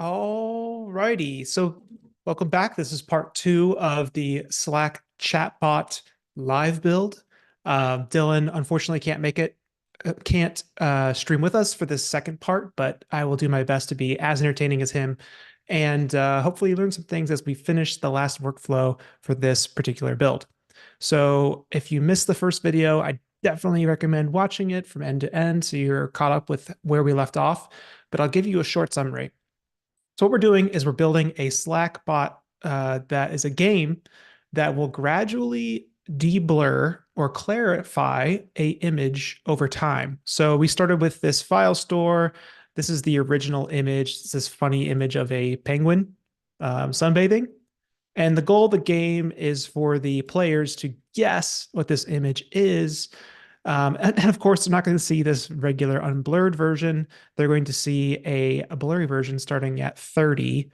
Alrighty, so welcome back. This is part two of the Slack chatbot live build. Dylan unfortunately can't make it, can't stream with us for this second part, but I will do my best to be as entertaining as him and hopefully learn some things as we finish the last workflow for this particular build. So if you missed the first video, I definitely recommend watching it from end to end so you're caught up with where we left off, but I'll give you a short summary. So what we're doing is we're building a Slack bot that is a game that will gradually deblur or clarify a image over time. So we started with this file store. This is the original image. It's this funny image of a penguin sunbathing. And the goal of the game is for the players to guess what this image is. And of course, they're not going to see this regular unblurred version. They're going to see a blurry version starting at 30.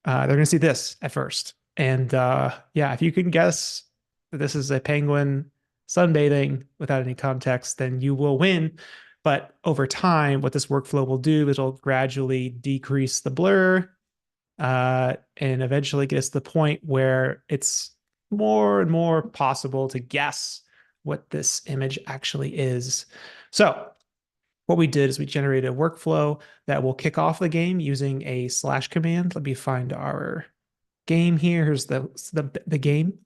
They're going to see this at first. And yeah, if you can guess that this is a penguin sunbathing without any context, then you will win. But over time, what this workflow will do is it'll gradually decrease the blur and eventually get us to the point where it's more and more possible to guess what this image actually is. So what we did is we generated a workflow that will kick off the game using a slash command. Let me find our game here. Here's the game.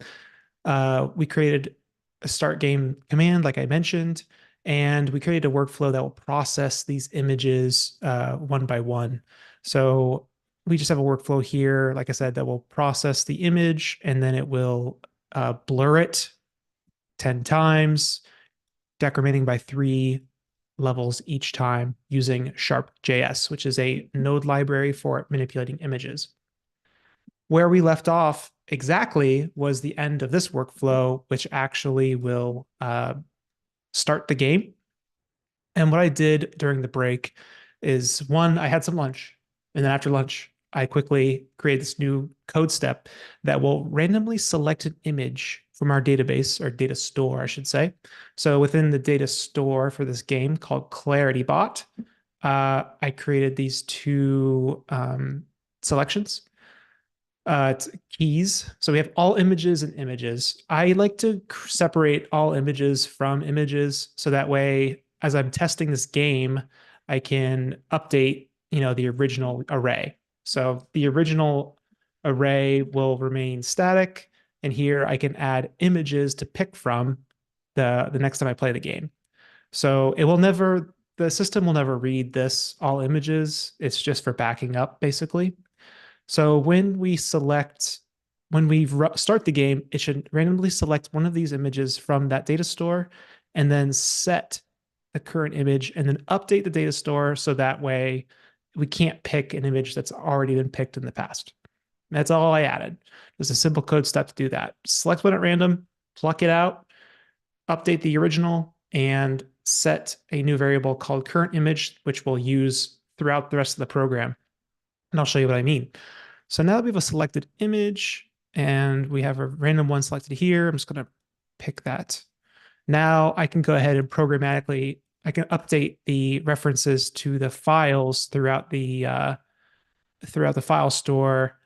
We created a start game command, like I mentioned, and we created a workflow that will process these images one by one. So we just have a workflow here, like I said, that will process the image and then it will blur it 10 times, decrementing by 3 levels each time using Sharp.js, which is a node library for manipulating images. Where we left off exactly was the end of this workflow, which actually will start the game. And what I did during the break is one, I had some lunch. And then after lunch, I quickly created this new code step that will randomly select an image from our database or data store, I should say. So within the data store for this game called ClarityBot, I created these two selections. It's keys. So we have all images and images. I like to separate all images from images so that way, as I'm testing this game, I can update, the original array. So the original array will remain static, and here I can add images to pick from the next time I play the game. So the system will never read this all images. It's just for backing up, basically. So when we start the game, it should randomly select one of these images from that data store and then set the current image and then update the data store so that way we can't pick an image that's already been picked in the past. That's all I added. There's a simple code step to do that. Select one at random, pluck it out, update the original, and set a new variable called current image, which we'll use throughout the rest of the program. And I'll show you what I mean. So now that we have a selected image and we have a random one selected here, I'm just going to pick that. Now I can go ahead and programmatically, I can update the references to the files throughout the file store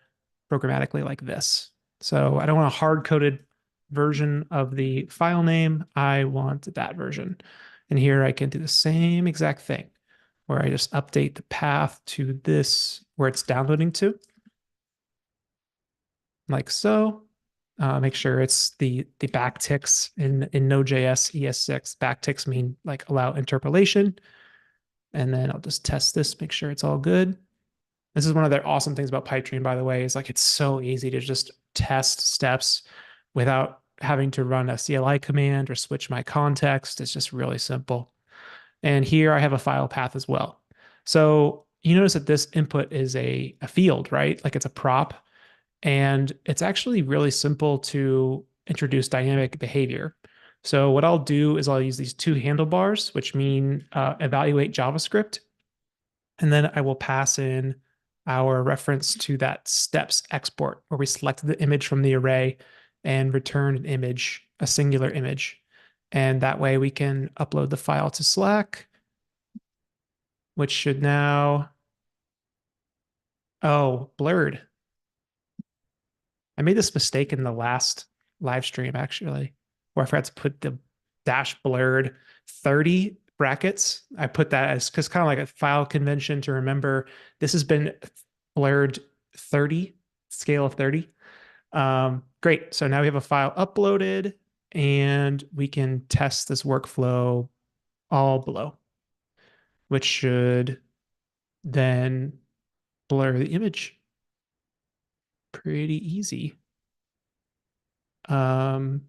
programmatically like this. So I don't want a hard-coded version of the file name. I want that version. And here I can do the same exact thing where I just update the path to this where it's downloading to, like so. Make sure it's the backticks in Node.js ES6. Backticks mean like allow interpolation. And then I'll just test this, make sure it's all good. This is one of the awesome things about Pipedream, by the way, is like it's so easy to just test steps without having to run a CLI command or switch my context. It's just really simple. And here I have a file path as well. So you notice that this input is a field, right? Like it's a prop. And it's actually really simple to introduce dynamic behavior. So what I'll do is I'll use these two handlebars, which mean evaluate JavaScript. And then I will pass in our reference to that steps export, where we select the image from the array and return an image, a singular image. And that way we can upload the file to Slack, which should now Oh, blurred. I made this mistake in the last live stream actually, where I forgot to put the dash blurred 30 brackets. I put that as because kind of like a file convention to remember this has been blurred 30, scale of 30. Great. So now we have a file uploaded and we can test this workflow all below, which should then blur the image pretty easy. Um,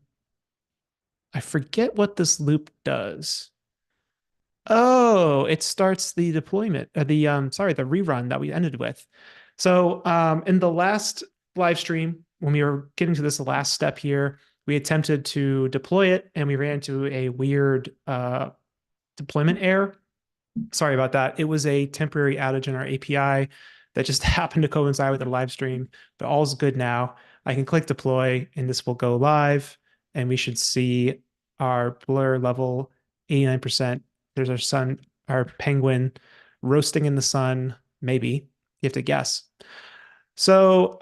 I forget what this loop does. Oh, it starts the deployment, the rerun that we ended with. So, in the last live stream, when we were getting to this last step here, we attempted to deploy it and we ran into a weird deployment error. Sorry about that. It was a temporary outage in our API that just happened to coincide with the live stream, but all's good now. I can click deploy and this will go live and we should see our blur level 89%. There's our sun, our penguin roasting in the sun, maybe. You have to guess. So,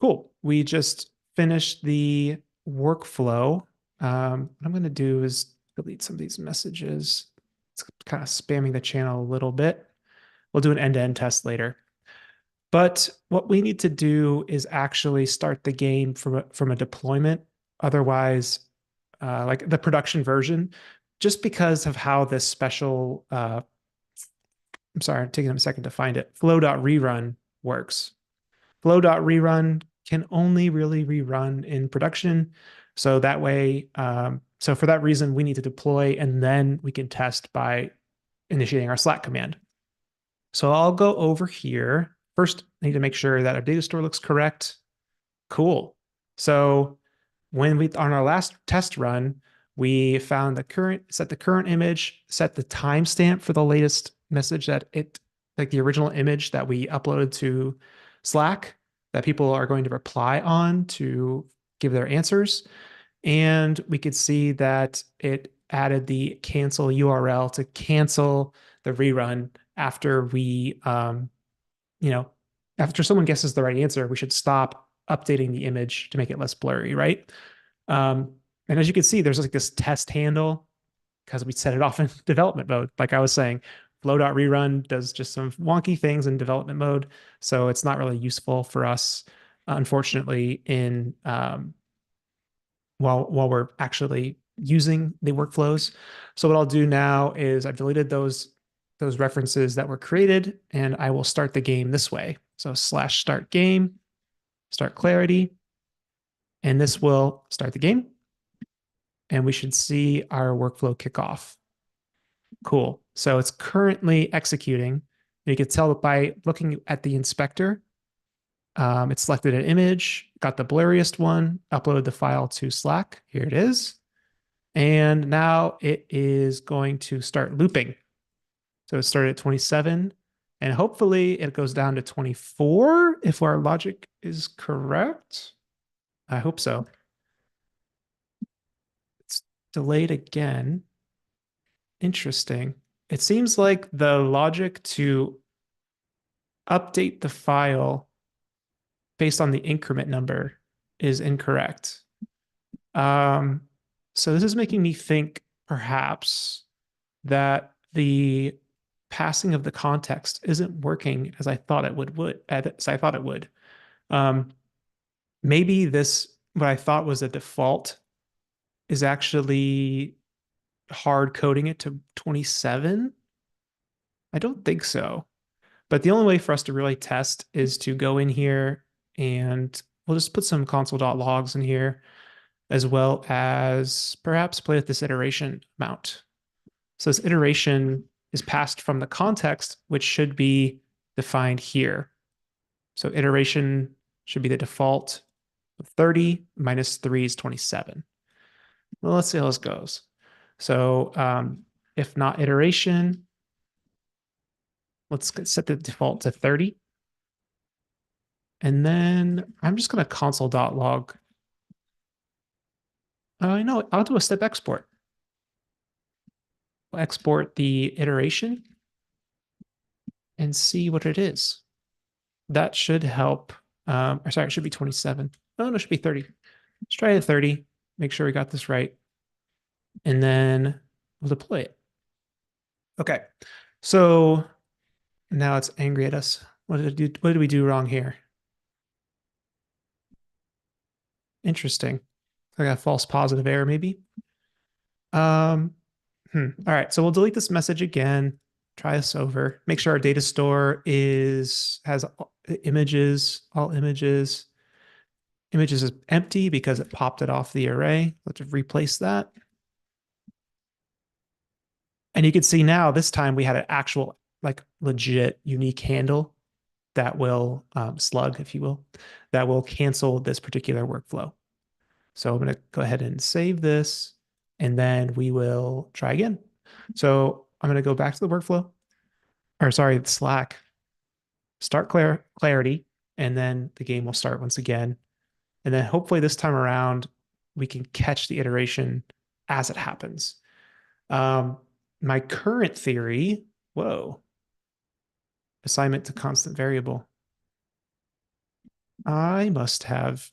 cool. We just finished the workflow. What I'm going to do is delete some of these messages. It's kind of spamming the channel a little bit. We'll do an end-to-end test later. But what we need to do is actually start the game from a deployment. Otherwise, like the production version, just because of how this special, I'm sorry, I'm taking a second to find it, flow.rerun works. Flow.rerun can only really rerun in production. So that way, so for that reason, we need to deploy and then we can test by initiating our Slack command. So I'll go over here. First, I need to make sure that our data store looks correct. Cool. So when we on our last test run, we found set the current image, set the timestamp for the latest message that like the original image that we uploaded to Slack that people are going to reply on to give their answers. And we could see that it added the cancel URL to cancel the rerun after after someone guesses the right answer, we should stop updating the image to make it less blurry, right? And as you can see, there's like this test handle because we set it off in development mode. Like I was saying, flow.rerun does just some wonky things in development mode. So it's not really useful for us, unfortunately, in while we're actually using the workflows. So what I'll do now is I've deleted those references that were created and I will start the game this way. So /start game, start clarity, and this will start the game. And we should see our workflow kick off. Cool. So it's currently executing. You can tell by looking at the inspector. It selected an image, got the blurriest one, uploaded the file to Slack. Here it is. And now it is going to start looping. So it started at 27, and hopefully it goes down to 24 if our logic is correct. I hope so. It's delayed again. Interesting. It seems like the logic to update the file based on the increment number is incorrect. So this is making me think perhaps that the passing of the context isn't working as I thought it would. Um, maybe what I thought was a default is actually hard coding it to 27. I don't think so. But the only way for us to really test is to go in here and we'll just put some console.logs in here, as well as perhaps play with this iteration amount. So this iteration is passed from the context, which should be defined here. So iteration should be the default of 30 minus 3 is 27. Well, let's see how this goes. So if not iteration, let's set the default to 30. And then I'm just going to console.log. No, I'll do a step export. We'll export the iteration and see what it is. that should help. Or sorry, it should be 27. Oh, no, it should be 30. Let's try a 30. Make sure we got this right. And then we'll deploy it. Okay. So now it's angry at us. What did we do wrong here? Interesting. I got a false positive error, maybe. Um, All right. So we'll delete this message again. Try this over. Make sure our data store has images, all images. Images is empty because it popped it off the array. Let's replace that. And you can see now this time we had an actual, like, legit unique handle that will slug, if you will, that will cancel this particular workflow. So I'm going to go ahead and save this, and then we will try again. So I'm going to go back to the workflow, or sorry, Slack, start clarity, and then the game will start once again. And then hopefully this time around, we can catch the iteration as it happens. Um, my current theory, whoa, assignment to constant variable. I must have,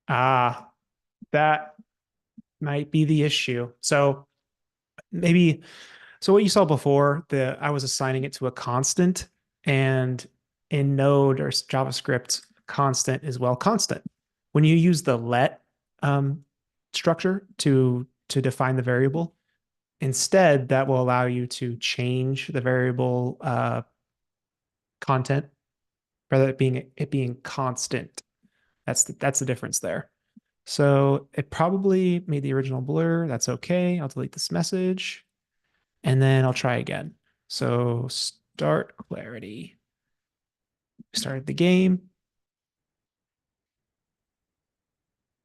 ah, that might be the issue. So maybe, so what you saw before, I was assigning it to a constant, and in Node or JavaScript, constant is well constant. When you use the let structure to define the variable, instead that will allow you to change the variable content rather than it being constant. That's the difference there. So it probably made the original blur. That's okay. I'll delete this message and then I'll try again. So start clarity. Started the game.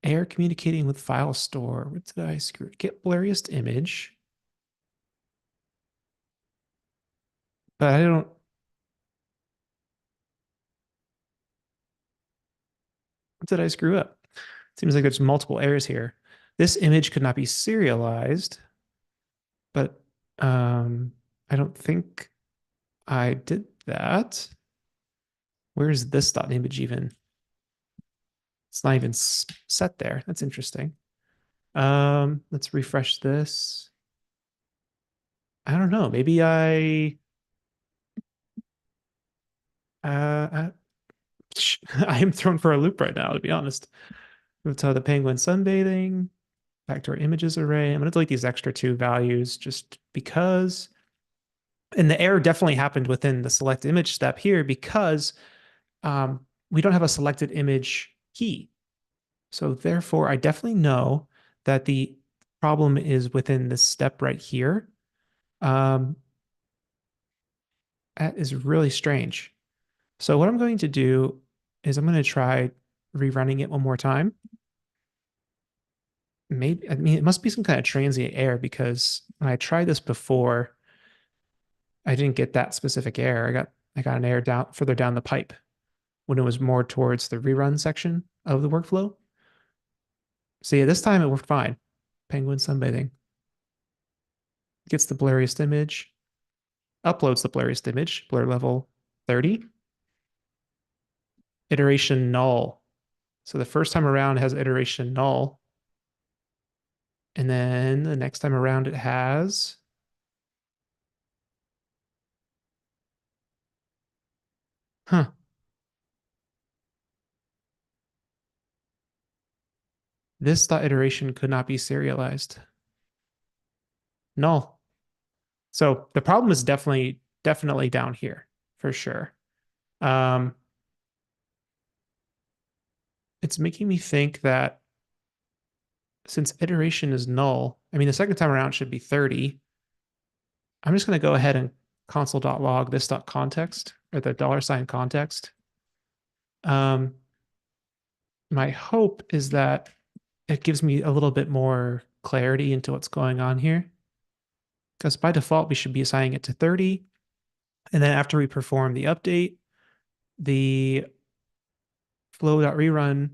Error communicating with file store. What did I screw? Get blurriest image. But I don't. What did I screw up? Seems like there's multiple errors here. This image could not be serialized, but I don't think I did that. Where's this dot image even? It's not even set there. That's interesting. Let's refresh this. I don't know. Maybe I uh, I am thrown for a loop right now, to be honest. Move to the penguin sunbathing. Back to our images array. I'm going to delete these extra two values just because. And the error definitely happened within the select image step here because we don't have a selected image key. So therefore, I definitely know that the problem is within this step right here. Um, that is really strange. So what I'm going to do is I'm going to try rerunning it one more time. Maybe, I mean, it must be some kind of transient error because when I tried this before, I didn't get that specific error. I got an error down further down the pipe when it was more towards the rerun section of the workflow. So yeah, this time it worked fine. Penguin sunbathing. Gets the blurriest image, uploads the blurriest image, blur level 30. Iteration null. So the first time around it has iteration null. And then the next time around it has, huh, this dot iteration could not be serialized. Null. So the problem is definitely down here for sure. Um, it's making me think that since iteration is null, I mean, the second time around should be 30. I'm just going to go ahead and console.log this.context or the $ context. Um, my hope is that it gives me a little bit more clarity into what's going on here. Because by default, we should be assigning it to 30. And then after we perform the update, the flow.rerun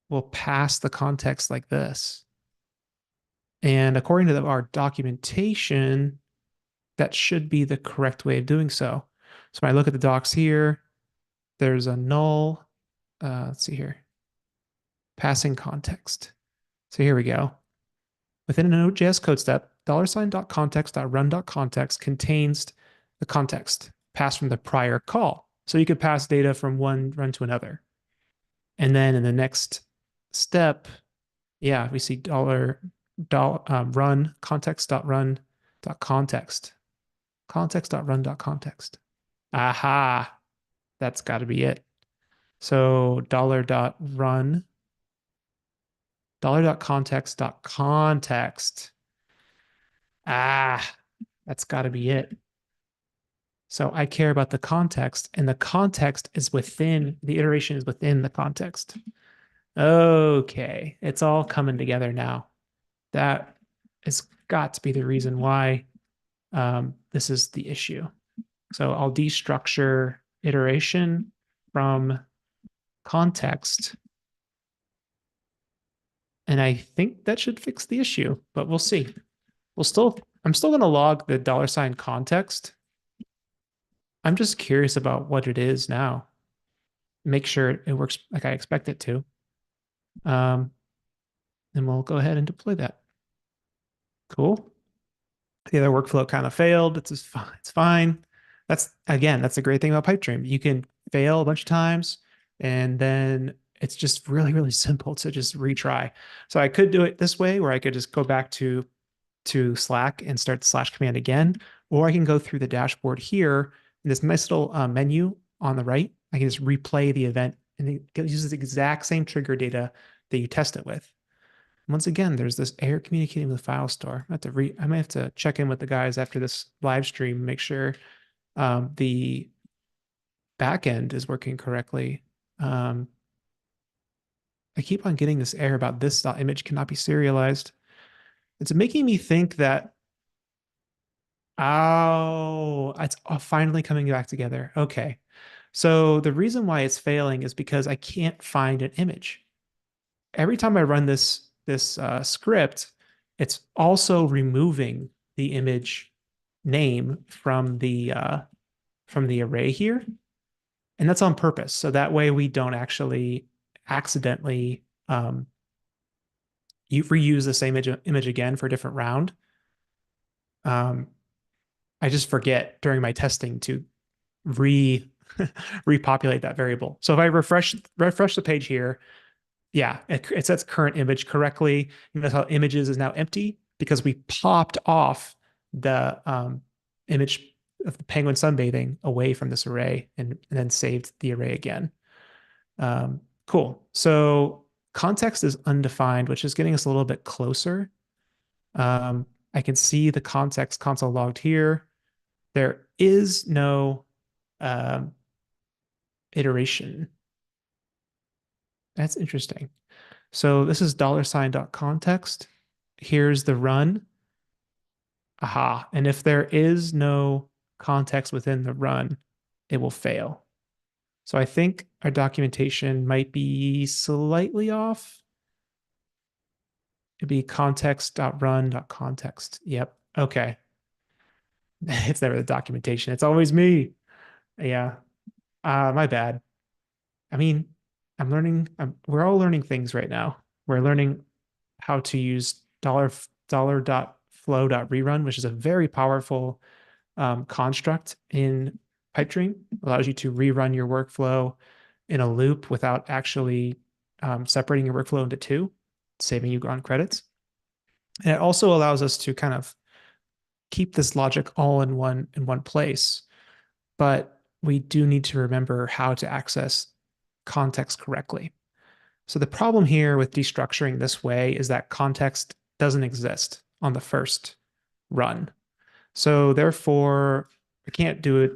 will pass the context like this. And according to our documentation, that should be the correct way of doing so. So when I look at the docs here, there's a null. Let's see here, passing context. So here we go. Within a Node.js code step, $context.run.context contains the context passed from the prior call. So you could pass data from one run to another. And then in the next step, yeah, we see run context.run.context. Context.run.context. Aha, that's got to be it. So $.run $.context.context. Ah, that's got to be it. So I care about the context, and the context is within the iteration is within the context. Okay, it's all coming together now. That has got to be the reason why this is the issue. So I'll destructure iteration from context. And I think that should fix the issue, but we'll see. I'm still going to log the $context. I'm just curious about what it is now. Make sure it works like I expect it to. And we'll go ahead and deploy that. Cool. The other workflow kind of failed. It's just fine. It's fine. That's the great thing about Pipedream. You can fail a bunch of times, and then it's just really, really simple to just retry. So I could do it this way, where I could just go back to Slack and start the slash command again, or I can go through the dashboard here in this nice little menu on the right. I can just replay the event, and it uses the exact same trigger data that you test it with. Once again, there's this error communicating with the file store. I might have to check in with the guys after this live stream, make sure the backend is working correctly. I keep on getting this error about this image cannot be serialized. It's making me think that, oh, it's finally coming back together. Okay. So the reason why it's failing is because I can't find an image. Every time I run this script, it's also removing the image name from the array here, and that's on purpose. So that way we don't actually accidentally you reuse the same image again for a different round. I just forget during my testing to repopulate that variable. So if I refresh the page here, yeah, it sets current image correctly. You notice how images is now empty because we popped off the image of the penguin sunbathing away from this array and then saved the array again. Cool. So context is undefined, which is getting us a little bit closer. I can see the context console logged here. There is no iteration. That's interesting. So this is $.context. Here's the run. Aha. And if there is no context within the run, it will fail. So I think our documentation might be slightly off. It'd be context.run.context. Yep. Okay. It's never the documentation. It's always me. Yeah. My bad. I mean, I'm learning. We're all learning things right now. We're learning how to use $.flow.rerun, which is a very powerful construct in Pipedream. Allows you to rerun your workflow in a loop without actually separating your workflow into two, saving you on credits. And it also allows us to kind of keep this logic all in one place, but we do need to remember how to access context correctly. So the problem here with destructuring this way is that context doesn't exist on the first run. So therefore, I can't do it.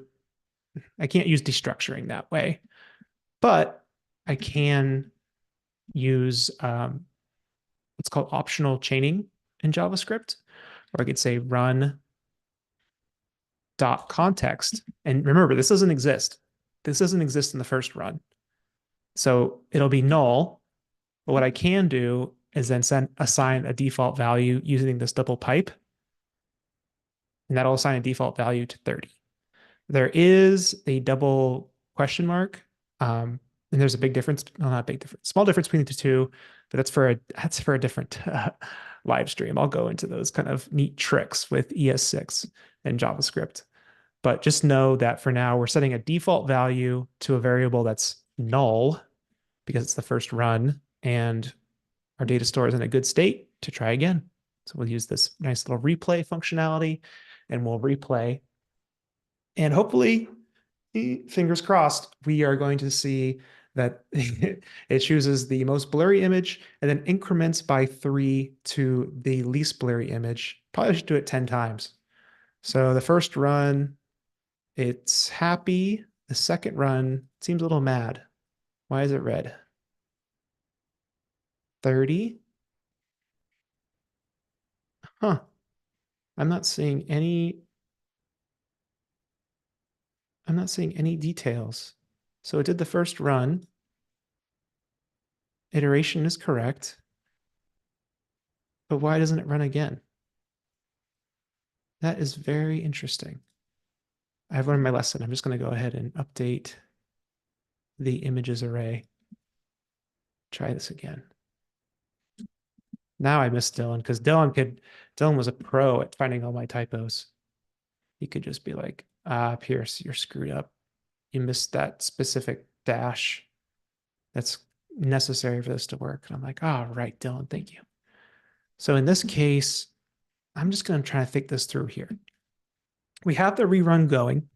I can't use destructuring that way, but I can use what's called optional chaining in JavaScript, or I could say run dot context. And remember, this doesn't exist. This doesn't exist in the first run. So it'll be null. But what I can do is then assign a default value using this double pipe, and that'll assign a default value to 30. There is a double question mark, and there's a big difference, no, not a big difference, small difference between the two, but that's for a different live stream. I'll go into those kind of neat tricks with ES6 and JavaScript. But just know that for now, we're setting a default value to a variable that's null because it's the first run, and our data store is in a good state to try again. So we'll use this nice little replay functionality, and we'll replay. And hopefully, fingers crossed, we are going to see that it chooses the most blurry image and then increments by 3 to the least blurry image. Probably should do it 10 times. So the first run, it's happy. The second run seems a little mad. Why is it red? 30? Huh. I'm not seeing any details. So it did the first run. Iteration is correct. But why doesn't it run again? That is very interesting. I've learned my lesson. I'm just going to go ahead and update the images array. Try this again. Now I miss Dylan because Dylan was a pro at finding all my typos. He could just be like, Pierce, you're screwed up. You missed that specific dash that's necessary for this to work. And I'm like, oh, right, Dylan, thank you. So in this case, I'm just going to try to think this through here. We have the rerun going.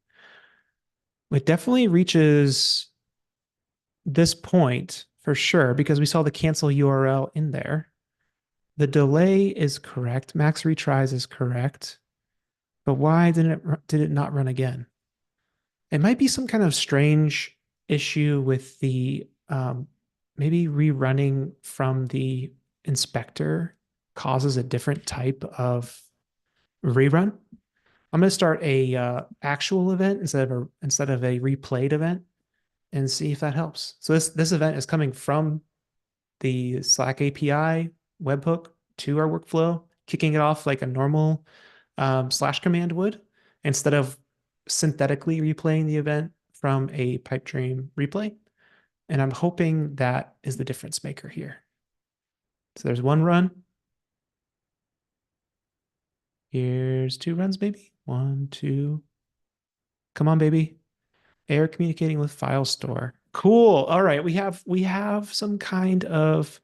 It definitely reaches this point for sure because we saw the cancel URL in there. The delay is correct. Max retries is correct. But why did it not run again? It might be some kind of strange issue with the maybe rerunning from the inspector causes a different type of rerun. I'm going to start a actual event instead of a replayed event and see if that helps. So this event is coming from the Slack API webhook to our workflow, kicking it off like a normal slash command would, instead of synthetically replaying the event from a Pipedream replay. And I'm hoping that is the difference maker here. So there's one run. Here's 2 runs, maybe. 1, 2. Come on, baby. Error communicating with file store. Cool. All right. We have some kind of,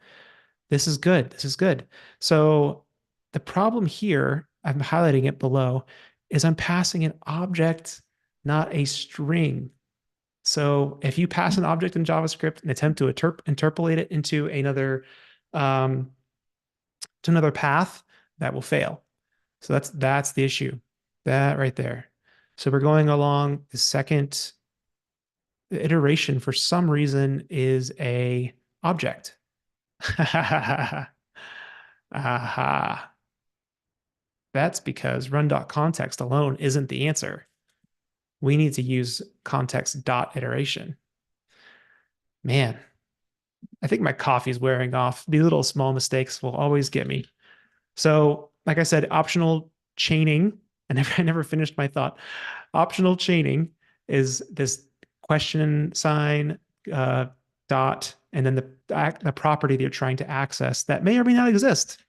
this is good. This is good. So the problem here, I'm highlighting it below, is I'm passing an object, not a string. So if you pass an object in JavaScript and attempt to interpolate it into another path, that will fail. So that's the issue. That right there. So we're going along the second iteration for some reason is a object. Aha. That's because run.context alone isn't the answer. We need to use context.iteration. Man, I think my coffee's wearing off. These little small mistakes will always get me. So, like I said, optional chaining. I never finished my thought. Optional chaining is this question sign, dot, and then the property that you're trying to access that may or may not exist.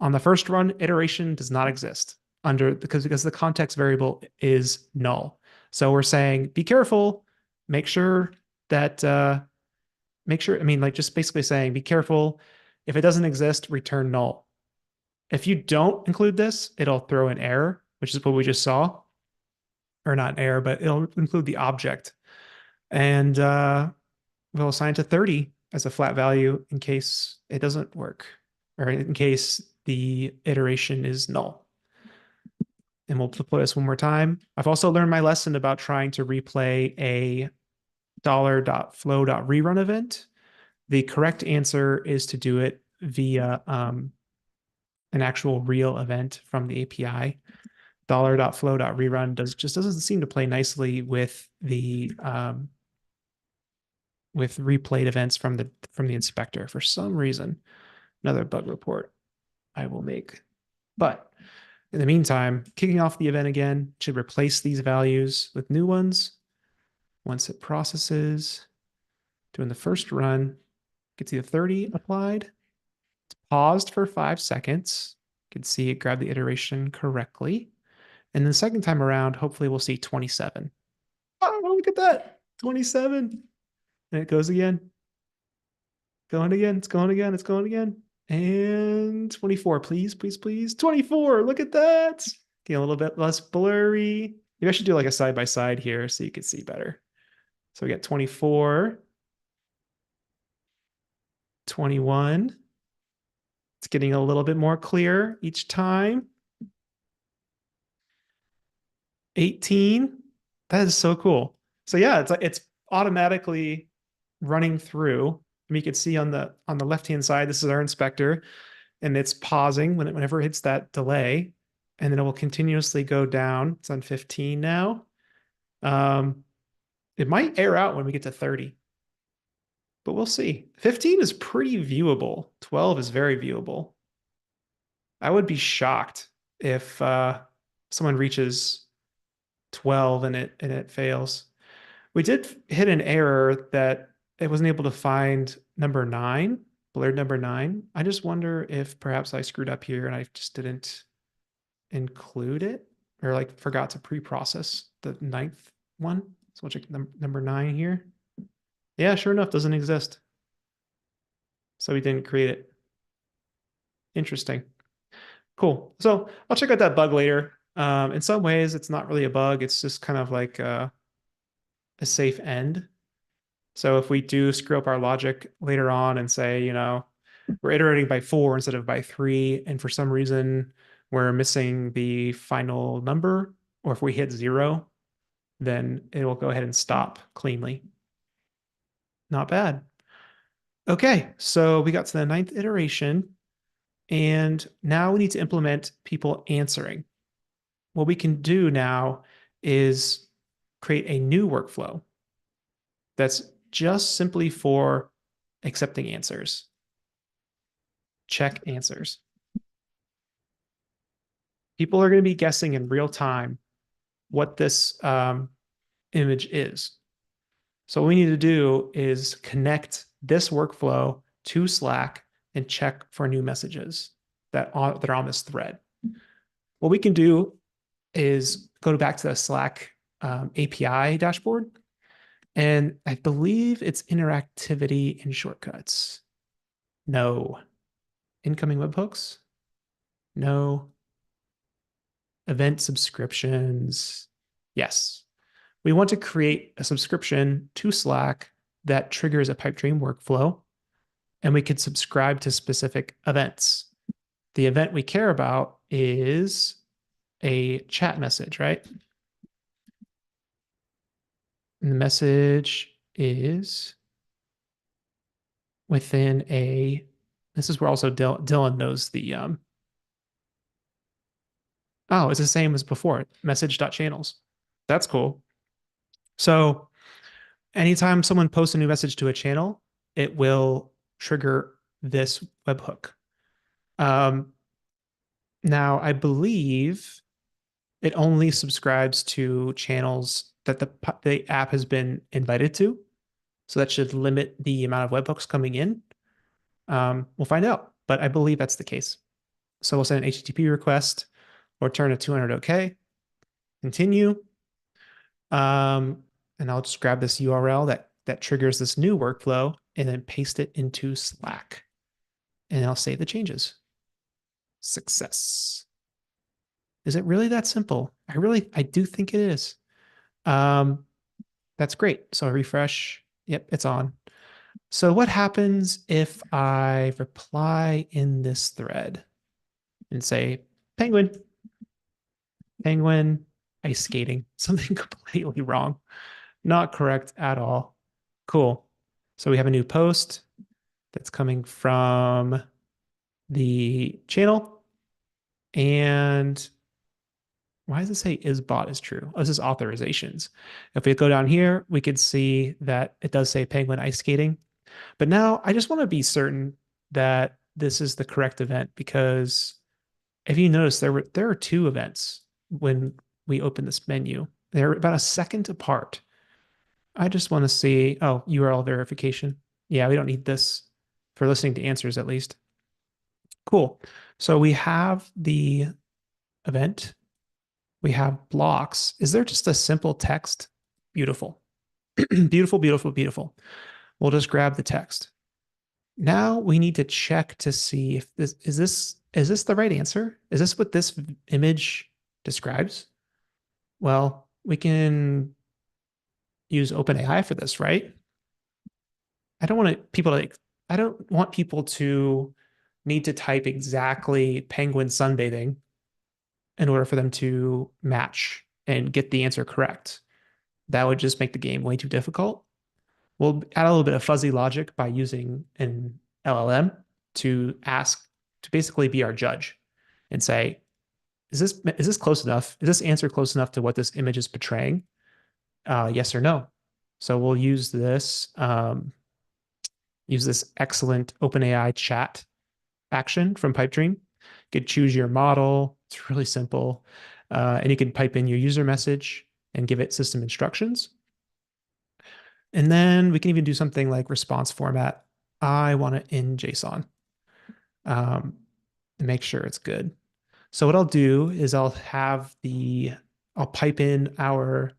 On the first run, iteration does not exist because the context variable is null. So we're saying, be careful, make sure, I mean, like just basically saying, be careful. If it doesn't exist, return null. If you don't include this, it'll throw an error, which is what we just saw. Or not an error, but it'll include the object. And we'll assign to 30 as a flat value in case it doesn't work, or in case the iteration is null. And we'll deploy this one more time. I've also learned my lesson about trying to replay a $flow.rerun event. The correct answer is to do it via an actual real event from the API. $flow.rerun just doesn't seem to play nicely with the with replayed events from the inspector for some reason. Another bug report I will make. But in the meantime, kicking off the event again should replace these values with new ones. Once it processes, doing the first run, gets you 30 applied. It's paused for 5 seconds. You can see it grabbed the iteration correctly. And then the second time around, hopefully we'll see 27. Oh, look at that. 27. And it goes again. Going again. It's going again. It's going again. And 24, please, please, please. 24. Look at that. Getting a little bit less blurry. Maybe I should do like a side by side here so you can see better. So we got 24, 21. It's getting a little bit more clear each time. 18. That is so cool. So yeah, it's like it's automatically running through. I mean, you can see on the left-hand side, this is our inspector, and it's pausing whenever it hits that delay, and then it will continuously go down. It's on 15 now. It might air out when we get to 30, but we'll see. 15 is pretty viewable. 12 is very viewable. I would be shocked if someone reaches 12 and it fails. We did hit an error that it wasn't able to find number 9, blurred number 9. I just wonder if perhaps I screwed up here and I just didn't include it or like forgot to pre-process the 9th one. So we'll check number 9 here. Yeah, sure enough, doesn't exist. So we didn't create it. Interesting. Cool. So I'll check out that bug later. In some ways, it's not really a bug. It's just kind of like a safe end. So if we do screw up our logic later on and say, we're iterating by 4 instead of by 3, and for some reason we're missing the final number, or if we hit 0, then it will go ahead and stop cleanly. Not bad. Okay, so we got to the 9th iteration, and now we need to implement people answering. What we can do now is create a new workflow that's just simply for accepting answers. Check answers. People are going to be guessing in real time what this image is. So what we need to do is connect this workflow to Slack and check for new messages that are on this thread. What we can do is go back to the Slack API dashboard. And I believe it's interactivity and shortcuts. No. Incoming webhooks? No. Event subscriptions? Yes. We want to create a subscription to Slack that triggers a Pipedream workflow, and we could subscribe to specific events. The event we care about is a chat message, right? And the message is within a, this is where also Dylan knows the, oh, it's the same as before, message.channels. That's cool. So anytime someone posts a new message to a channel, it will trigger this webhook. Now, I believe it only subscribes to channels that the app has been invited to. So that should limit the amount of webhooks coming in. We'll find out, but I believe that's the case. So we'll send an HTTP request or return a 200 OK, continue. And I'll just grab this URL that triggers this new workflow and then paste it into Slack. And I'll save the changes. Success. Is it really that simple? I do think it is. That's great. So I refresh. Yep, it's on. So what happens if I reply in this thread and say, penguin, ice skating, something completely wrong. Not correct at all. Cool. So we have a new post that's coming from the channel. And why does it say is bot is true? Oh, this is authorizations. If we go down here, we could see that it does say penguin ice skating. But now I just want to be certain that this is the correct event because if you notice, there are two events when we open this menu. They're about a second apart. I just want to see, oh, URL verification. Yeah, we don't need this for listening to answers at least. Cool. So we have the event. We have blocks. Is there just a simple text? Beautiful. Beautiful, beautiful, beautiful. We'll just grab the text. Now we need to check to see if this the right answer? Is this what this image describes? Well, we can use OpenAI for this, right? I don't want people to I don't want people to need to type exactly penguin sunbathing in order for them to match and get the answer correct. That would just make the game way too difficult. We'll add a little bit of fuzzy logic by using an LLM to ask to basically be our judge and say, is this close enough? Is this answer close enough to what this image is portraying? Yes or no. So we'll use this excellent OpenAI chat action from Pipedream. You could choose your model. It's really simple. And you can pipe in your user message and give it system instructions. And then we can even do something like response format. I want it in JSON um, to make sure it's good. So what I'll do is I'll pipe in our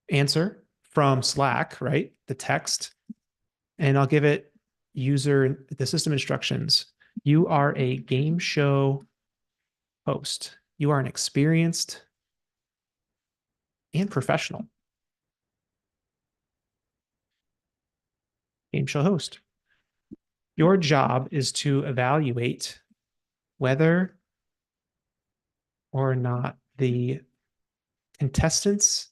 answer from Slack, right? The text, and I'll give it the system instructions. You are a game show host. You are an experienced and professional game show host. Your job is to evaluate whether or not the contestant's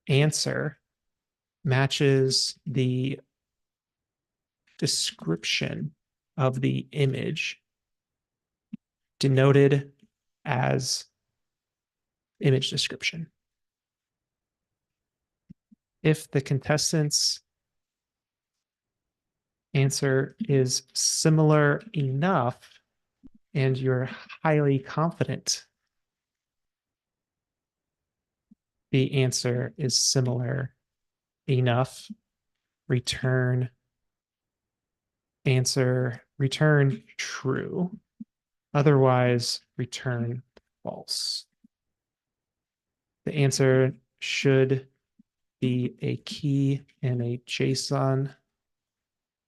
answer matches the description of the image denoted as image description. If the contestant's answer is similar enough and you're highly confident the answer is similar enough, return true. Otherwise, return false. The answer should be a key in a JSON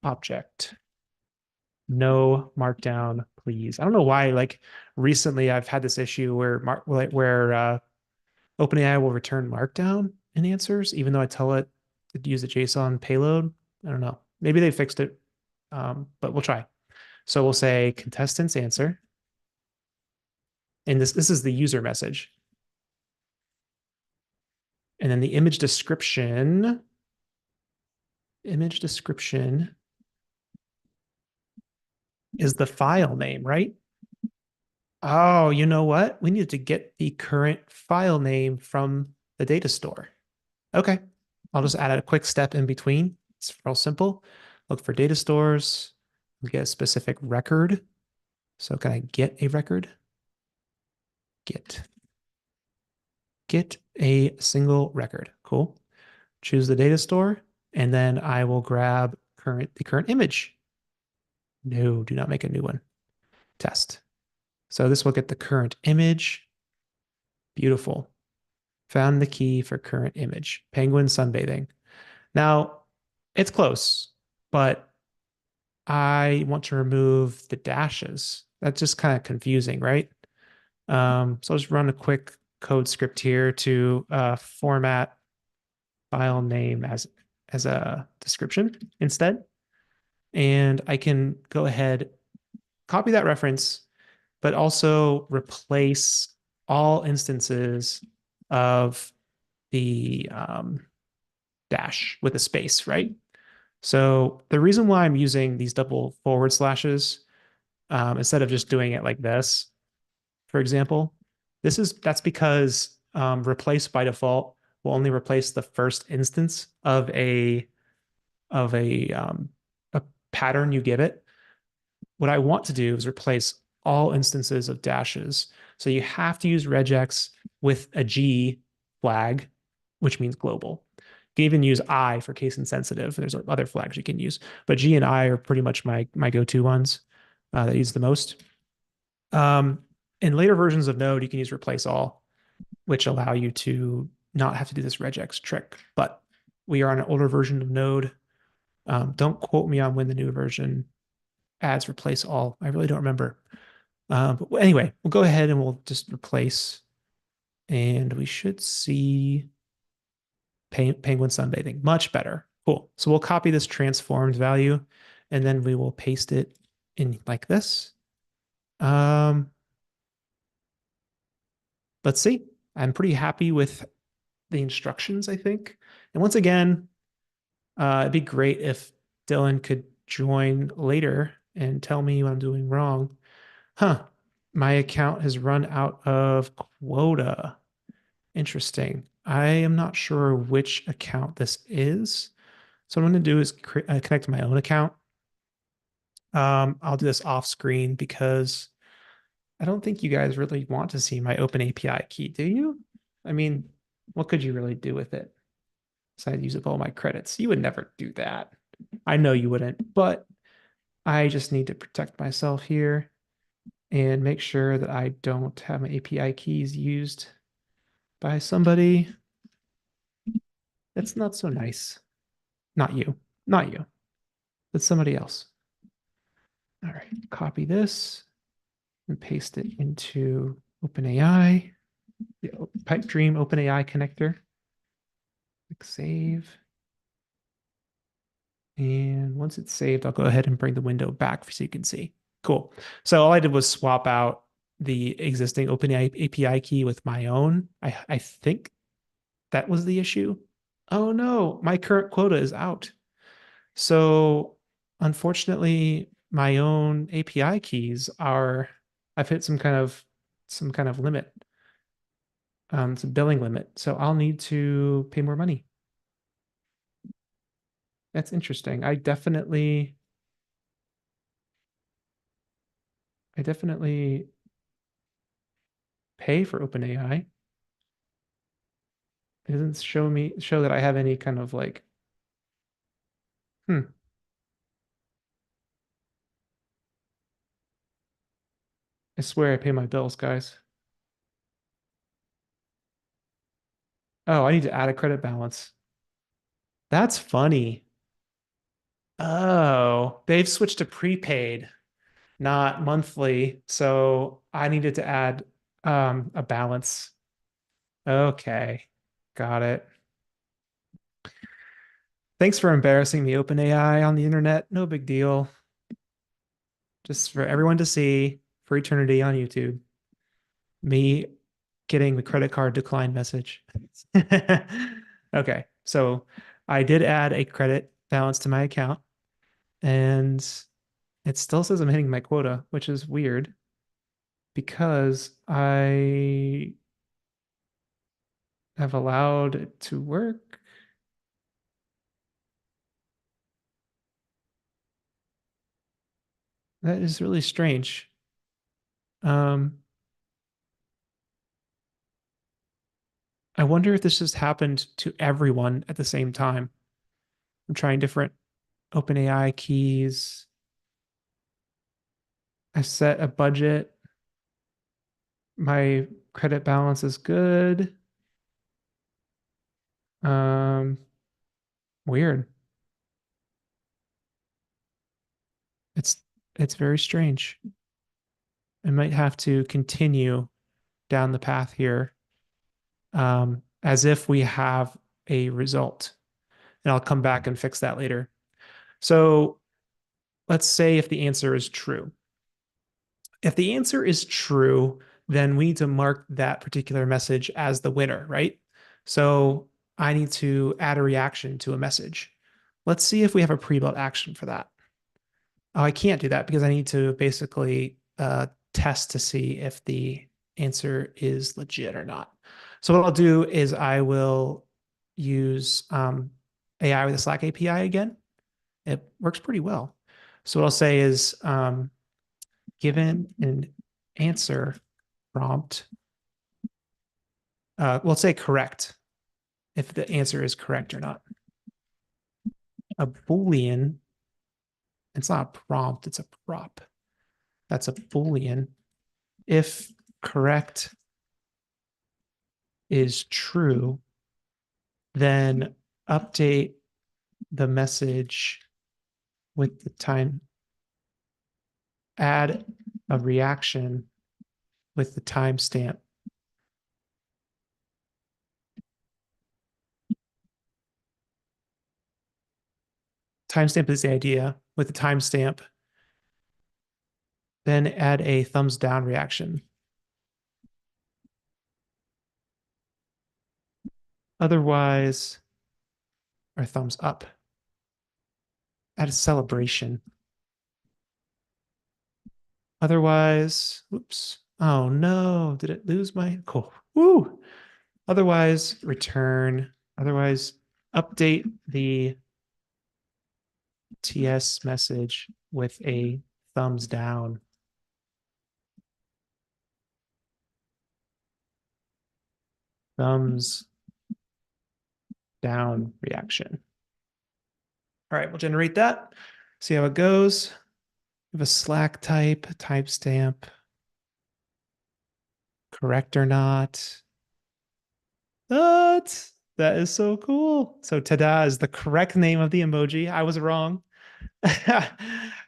object. No markdown, please. I don't know why, like recently I've had this issue where OpenAI will return markdown in answers, even though I tell it to use a JSON payload. I don't know. Maybe they fixed it, but we'll try. So we'll say contestant's answer. And this is the user message. And then the image description is the file name, right? Oh, you know what? We need to get the current file name from the data store. Okay. I'll just add a quick step in between. It's real simple. Look for data stores, get a specific record. So can I get a record? Get a single record. Cool. Choose the data store, and then I will grab the current image. No, do not make a new one. Test. So this will get the current image. Beautiful. Found the key for current image. Penguin sunbathing. Now, it's close, but I want to remove the dashes. That's just kind of confusing, right? So I'll just run a quick code script here to format file name as a description instead. And I can go ahead, copy that reference, but also replace all instances of the dash with a space, right? So the reason why I'm using these double forward slashes instead of just doing it like this, for example, that's because replace by default will only replace the first instance of a pattern you give it. What I want to do is replace all instances of dashes. So you have to use regex with a G flag, which means global. You can even use I for case insensitive. There's other flags you can use, but G and I are pretty much my go-to ones that I use the most. Um, in later versions of Node, you can use replace all, which allow you to not have to do this regex trick. But we are on an older version of Node. Don't quote me on when the new version adds replace all. I really don't remember. But anyway, we'll go ahead and we'll just replace, and we should see penguin sunbathing. Much better. Cool. So we'll copy this transformed value, and then we will paste it in like this. Um, let's see. I'm pretty happy with the instructions, I think. And once again, it'd be great if Dylan could join later and tell me what I'm doing wrong. Huh. My account has run out of quota. Interesting. I am not sure which account this is. So what I'm going to do is connect to my own account. I'll do this off screen because I don't think you guys really want to see my open API key, do you? I mean, what could you really do with it? So I'd use up all my credits. You would never do that. I know you wouldn't, but I just need to protect myself here and make sure that I don't have my API keys used by somebody that's not so nice. Not you, not you, but somebody else. All right, copy this and paste it into OpenAI, the Pipedream OpenAI connector. Click save. And once it's saved, I'll go ahead and bring the window back so you can see. Cool. So all I did was swap out the existing OpenAI API key with my own. I think that was the issue. Oh no, my current quota is out. So unfortunately, my own API keys are, I've hit some kind of limit. It's a billing limit. So I'll need to pay more money. That's interesting. I definitely pay for OpenAI. It doesn't show that I have any kind of like, hmm, I swear I pay my bills, guys. Oh, I need to add a credit balance. That's funny. Oh, they've switched to prepaid, not monthly. So I needed to add a balance. Okay, got it. Thanks for embarrassing me, OpenAI, on the internet. No big deal. Just for everyone to see for eternity on YouTube. Me getting the credit card decline message. Okay, so I did add a credit balance to my account, and it still says I'm hitting my quota, which is weird because I have allowed it to work. That is really strange. Um, I wonder if this just happened to everyone at the same time. I'm trying different OpenAI keys. I set a budget. My credit balance is good. Um, weird. It's it's very strange. I might have to continue down the path here, as if we have a result, and I'll come back and fix that later. So let's say if the answer is true. If the answer is true, then we need to mark that particular message as the winner, right? So I need to add a reaction to a message. Let's see if we have a pre-built action for that. Oh, I can't do that because I need to basically test to see if the answer is legit or not. So what I'll do is I will use AI with the Slack API again. It works pretty well. So what I'll say is given an answer prompt, we'll say correct if the answer is correct or not. A Boolean, it's not a prompt, it's a prop. That's a Boolean. If correct is true, then update the message with the time, add a reaction with the timestamp. Timestamp is the idea with the timestamp. Then add a thumbs down reaction. Otherwise, or thumbs up. Add a celebration. Otherwise, oops. Oh no, did it lose my cool? Woo. Otherwise, return. Otherwise, update the TS message with a thumbs down. Thumbs down reaction. All right, we'll generate that. See how it goes. We have a Slack type, timestamp, correct or not. What? That is so cool. So tada is the correct name of the emoji. I was wrong. I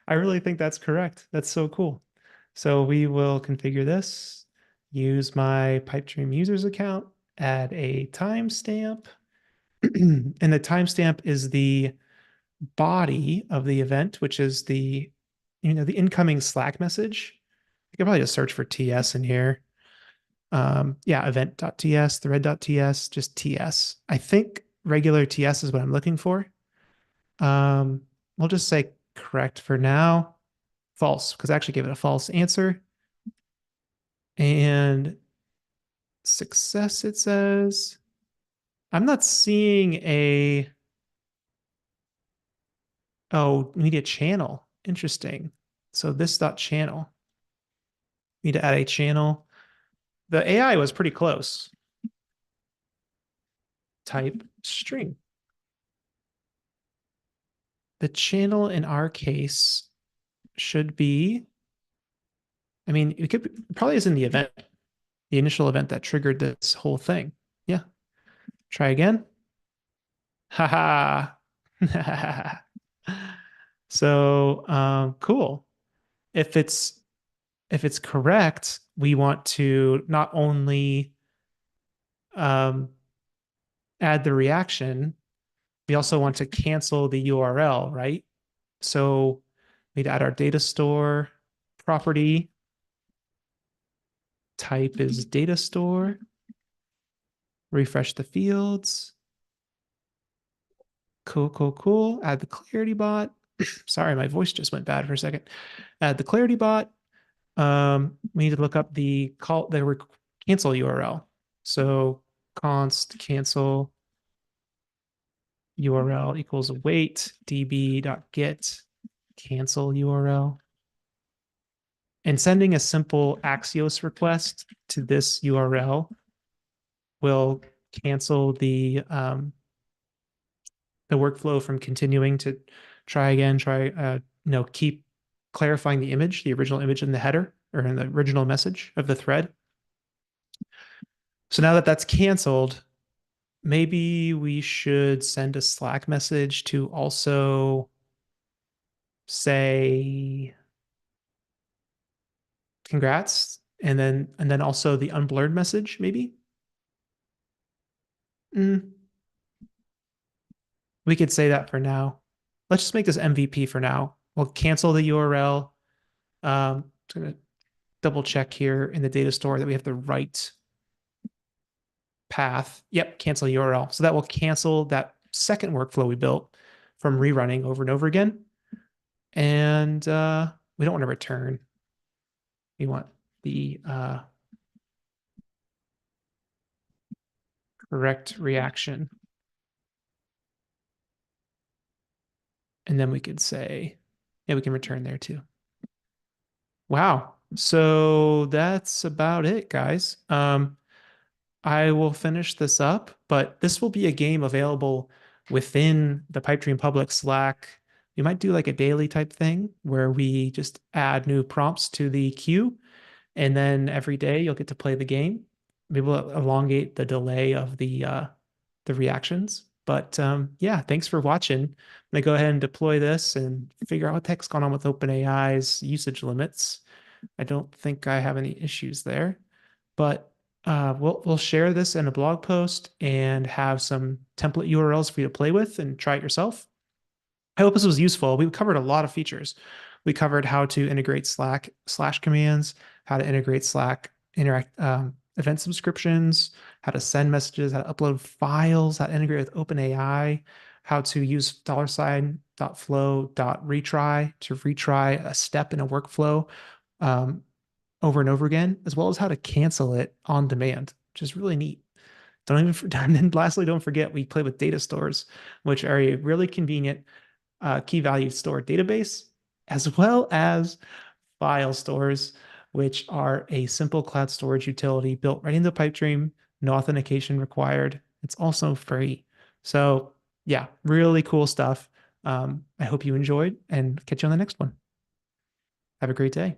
really think that's correct. That's so cool. So we will configure this, use my Pipedream users account, add a timestamp, and the timestamp is the body of the event, which is the incoming Slack message. You can probably just search for TS in here. Yeah, event.ts, thread.ts, just TS. I think regular TS is what I'm looking for. We'll just say correct for now. False, because I actually gave it a false answer. And success, it says. I'm not seeing media channel. Interesting. So this dot channel. Need to add a channel. The AI was pretty close. Type string. The channel in our case should be, I mean, it could probably is in the event, the initial event that triggered this whole thing. Yeah. Try again. Haha. So cool. If it's correct, we want to not only um, add the reaction, we also want to cancel the URL, right? So we'd add our data store property. Type is data store. Refresh the fields. Cool, cool, cool. Add the clarity bot. Sorry, my voice just went bad for a second. Add the clarity bot. We need to look up the cancel URL. So const cancel URL equals await db.get cancel URL. And sending a simple Axios request to this URL will cancel the workflow from continuing to try again, keep clarifying the image, the original image in the header or in the original message of the thread. So now that that's canceled, maybe we should send a Slack message to also say congrats and then also the unblurred message, maybe. We could say that for now. Let's just make this MVP for now. We'll cancel the URL. Just gonna double check here in the data store that we have the right path. Yep, cancel URL. So that will cancel that second workflow we built from rerunning over and over again. And we don't want to return. We want the correct reaction. And then we could say, Yeah, we can return there too. Wow. So that's about it, guys. I will finish this up, but this will be a game available within the Pipedream public Slack. We might do like a daily type thing where we just add new prompts to the queue, and then every day you'll get to play the game. Maybe we'll elongate the delay of the reactions. But yeah, thanks for watching. I'm gonna go ahead and deploy this and figure out what the heck's going on with OpenAI's usage limits. I don't think I have any issues there, but we'll share this in a blog post and have some template URLs for you to play with and try it yourself. I hope this was useful. We covered a lot of features. We covered how to integrate Slack slash commands, how to integrate Slack interact event subscriptions, how to send messages, how to upload files, how to integrate with OpenAI, how to use $flow.retry to retry a step in a workflow um, over and over again, as well as how to cancel it on demand, which is really neat. Don't even, and then lastly, don't forget we play with data stores, which are a really convenient key value store database, as well as file stores, which are a simple cloud storage utility built right into Pipedream, no authentication required. It's also free. So yeah, really cool stuff. I hope you enjoyed and catch you on the next one. Have a great day.